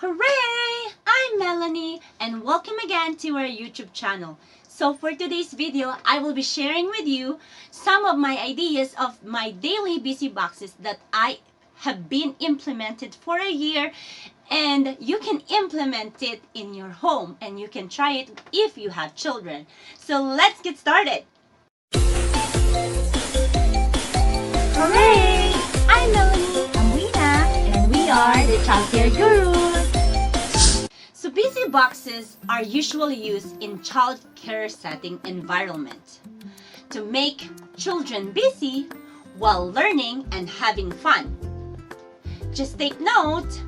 Hooray! I'm Melanie and welcome again to our YouTube channel. So for today's video, I will be sharing with you some of my ideas of my daily busy boxes that I have been implemented for a year, and you can implement it in your home and you can try it if you have children. So let's get started. Hooray! I'm Melanie. I'm Rina, and we are the Childcare Gurus. So busy boxes are usually used in childcare setting environment to make children busy while learning and having fun. Just take note,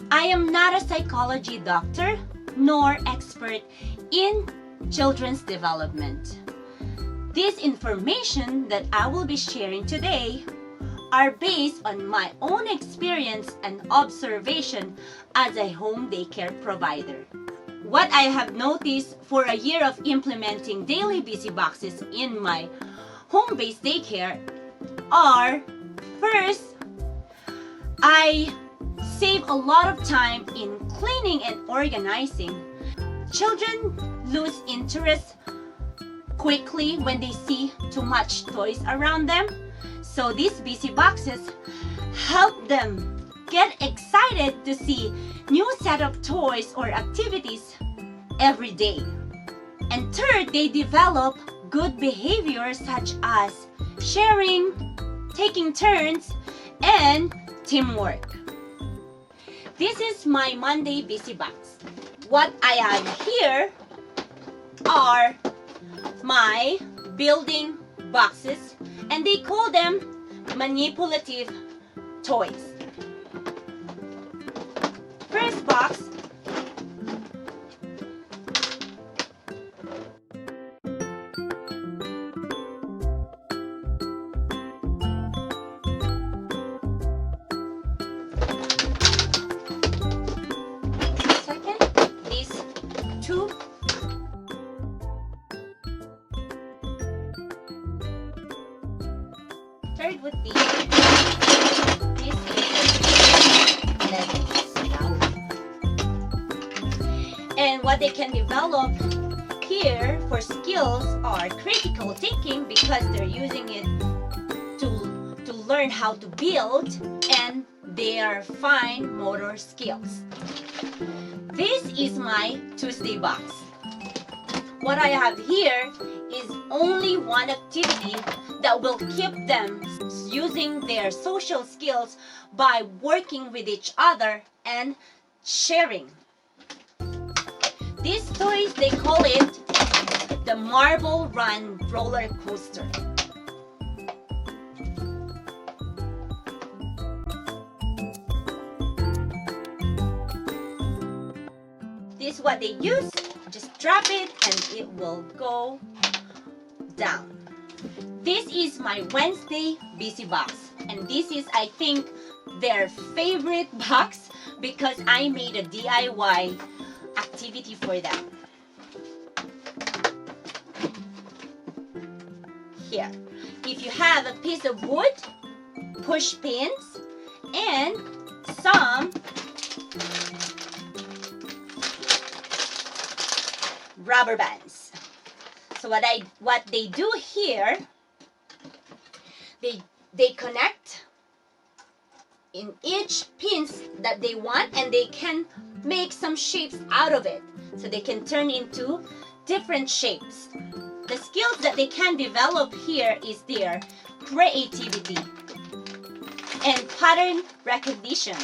I am not a psychology doctor nor expert in children's development. This information that I will be sharing today are based on my own experience and observation as a home daycare provider. What I have noticed for a year of implementing daily busy boxes in my home-based daycare are, first, I save a lot of time in cleaning and organizing. Children lose interest quickly when they see too much toys around them. So these busy boxes help them get excited to see new set of toys or activities every day. And third, they develop good behaviors such as sharing, taking turns, and teamwork. This is my Monday busy box. What I have here are my building boxes, and they call them manipulative toys. First box, second, these two. Third would be this and what they can develop here for skills are critical thinking, because they're using it to learn how to build, and their fine motor skills. This is my Tuesday box. What I have here is only one activity that will keep them using their social skills by working with each other and sharing. These toys, they call it the Marble Run roller coaster. This is what they use. Just drop it and it will go down. This is my Wednesday busy box, and this is, I think, their favorite box because I made a DIY activity for them. Here, if you have a piece of wood, push pins, and some rubber bands. So what they do here, they connect in each pins that they want, and they can make some shapes out of it. So they can turn into different shapes. The skills that they can develop here is their creativity and pattern recognition.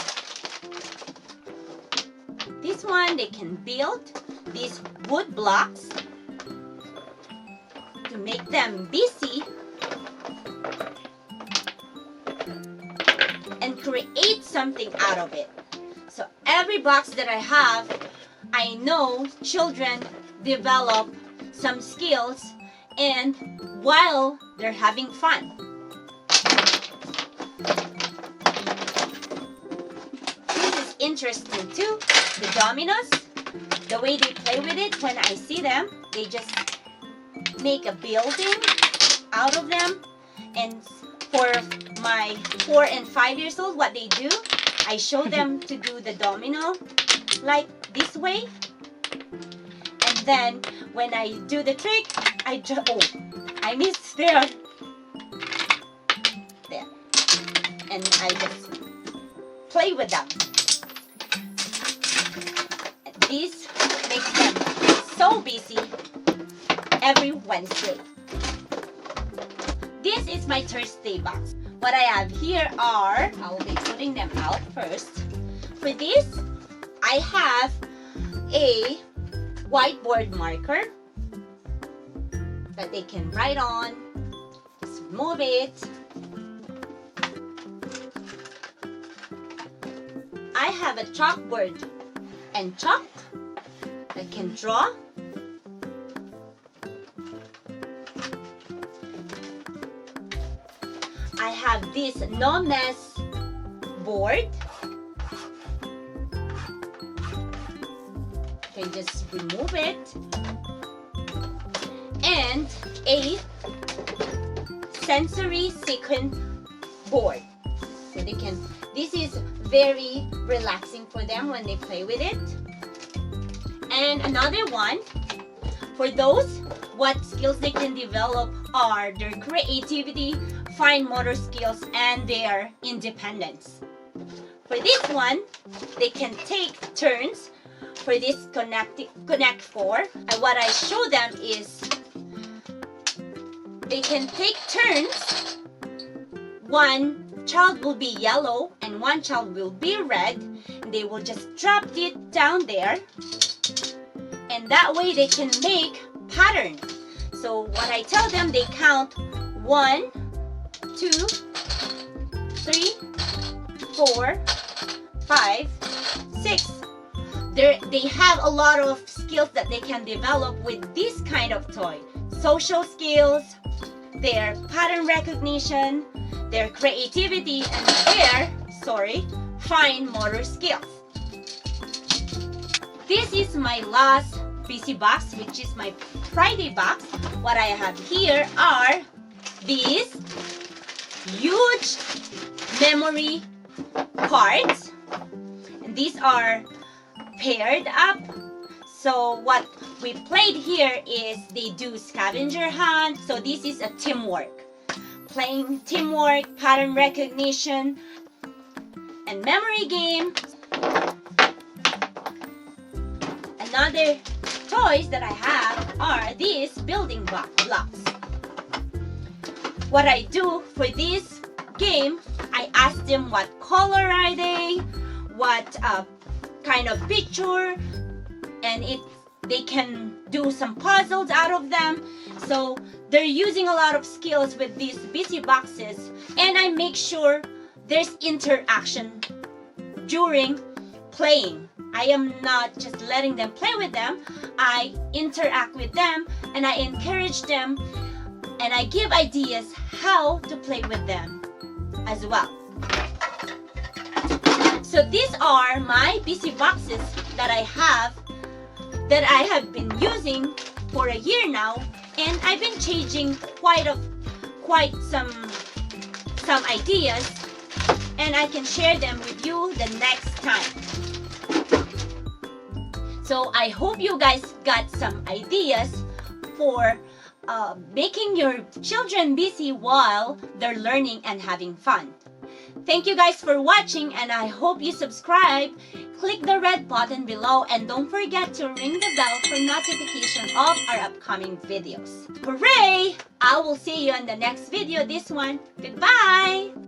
This one, they can build these wood blocks to make them busy and create something out of it. So every box that I have, I know children develop some skills and while they're having fun. This is interesting too. The dominoes, the way they play with it, when I see them, they just make a building out of them. And for my 4 and 5 years old, what they do, I show them to do the domino like this way. And then when I do the trick, I missed there. There. And I just play with them. This makes them so busy every Wednesday. This is my Thursday box. What I have here are, I'll be putting them out first. For this, I have a whiteboard marker that they can write on. Just move it. I have a chalkboard and chalk that can draw. I have this no mess board. You can just remove it. And a sensory sequin board. So they can, this is very relaxing for them when they play with it. And another one, for those, what skills they can develop are their creativity, fine motor skills, and their independence. For this one, they can take turns for this Connect 4. And what I show them is they can take turns. One child will be yellow and one child will be red. And they will just drop it down there. And that way they can make patterns. So what I tell them, they count 1, 2, 3, 4, 5, 6. They have a lot of skills that they can develop with this kind of toy. Social skills, their pattern recognition, their creativity, and their, fine motor skills. This is my last busy box, which is my Friday box. What I have here are these huge memory cards. And these are paired up. So what we played here is they do scavenger hunt. So this is a teamwork. Playing teamwork, pattern recognition, and memory game. Another toys that I have are these building blocks. What I do for this game, I ask them what color are they, what kind of picture, and they can do some puzzles out of them. So they're using a lot of skills with these busy boxes, and I make sure there's interaction during playing. I am not just letting them play with them. I interact with them and I encourage them and I give ideas how to play with them as well. So these are my busy boxes that I have been using for a year now, and I've been changing quite some ideas, and I can share them with you the next time. So I hope you guys got some ideas for making your children busy while they're learning and having fun. Thank you guys for watching, and I hope you subscribe. Click the red button below and don't forget to ring the bell for notification of our upcoming videos. Hooray! I will see you in the next video, this one. Goodbye!